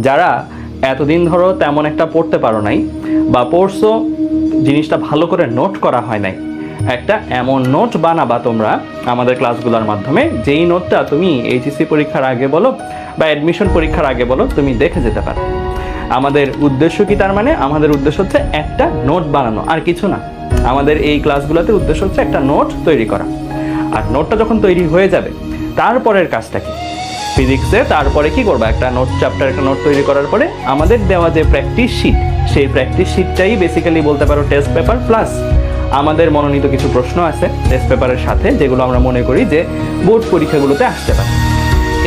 যারা এতদিন ধরো তেমন একটা পড়তে পারো নাই বা পড়ছো জিনিসটা ভালো করে নোট করা হয় নাই, একটা এমন নোট বানাবা তোমরা আমাদের ক্লাসগুলোর মাধ্যমে, যেই নোটটা তুমি এইচএসসি পরীক্ষার আগে বলো বা অ্যাডমিশন পরীক্ষার আগে বলো তুমি দেখে যেতে পারো। আমাদের উদ্দেশ্য কি? তার মানে আমাদের উদ্দেশ্য হচ্ছে একটা নোট বানানো, আর কিছু না। আমাদের এই ক্লাসগুলোতে উদ্দেশ্য হচ্ছে একটা নোট তৈরি করা। আর নোটটা যখন তৈরি হয়ে যাবে তারপরের কাজটা কি? ফিজিক্সে তারপরে কি করবা? একটা নোট চ্যাপ্টার, একটা নোট তৈরি করার পরে আমাদের দেওয়া যে প্র্যাকটিস শিট, সেই প্র্যাকটিস শিটটাই বেসিক্যালি বলতে পারো টেস্ট পেপার, প্লাস আমাদের মনোনীত কিছু প্রশ্ন আছে টেস্ট পেপারের সাথে, যেগুলো আমরা মনে করি যে বোর্ড পরীক্ষাগুলোতে আসতে পারে।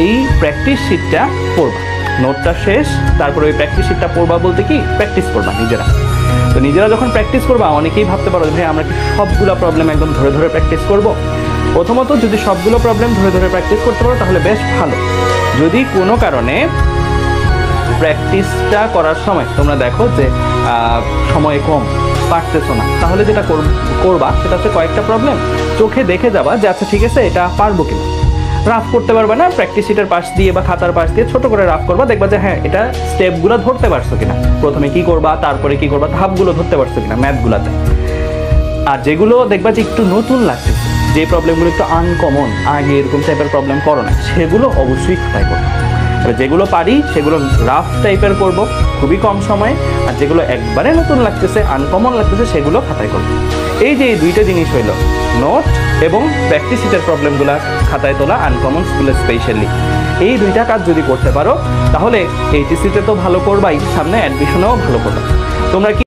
এই প্র্যাকটিস শিটটা পড়বা, নোটটা শেষ, তারপরে ওই প্র্যাকটিস শিটটা পড়বা বলতে কি প্র্যাকটিস করবা নিজেরা। তো নিজেরা যখন প্র্যাকটিস করবা, অনেকেই ভাবতে পারো ভাই আমরা কি সবগুলো প্রবলেম একদম ধরে ধরে প্র্যাকটিস করব? প্রথমত যদি সবগুলো প্রবলেম ধরে ধরে প্র্যাকটিস করতে পারো তাহলে বেশ ভালো। যদি কোনো কারণে প্র্যাকটিসটা করার সময় তোমরা দেখো যে সময় কম, পারতেছো না, তাহলে যেটা করবা সেটা হচ্ছে কয়েকটা প্রবলেম চোখে দেখে যাবা যে আচ্ছা ঠিক আছে এটা পারবো কিনা। রাফ করতে পারবে না, প্র্যাকটিস শিটের পাশ দিয়ে বা খাতার পাশ দিয়ে ছোট করে রাফ করবা, দেখবা যে হ্যাঁ এটা স্টেপগুলো ধরতে পারছো কিনা, প্রথমে কি করবা তারপরে কি করবা ধাপগুলো ধরতে পারছো কিনা ম্যাথগুলোতে। আর যেগুলো দেখবা যে একটু নতুন লাগতেছে, যে প্রবলেমগুলো একটু আনকমন, আগে এরকম টাইপের প্রবলেম করো না, সেগুলো অবশ্যই খাতায় করবো। যেগুলো পারি সেগুলো রাফ টাইপের করব খুবই কম সময়ে, আর যেগুলো একবারে নতুন লাগতেছে, আনকমন লাগতেছে, সেগুলো খাতায় করব। এই যে এই দুইটা জিনিস হইল, নোট এবং প্র্যাকটিস শিটের প্রবলেমগুলো খাতায় তোলা, আনকমন স্কুলে স্পেশালি, এই দুইটা কাজ যদি করতে পারো তাহলে এইচএসসিতে তো ভালো করবাই, সামনে অ্যাডমিশনেও ভালো করবে। তোমরা কি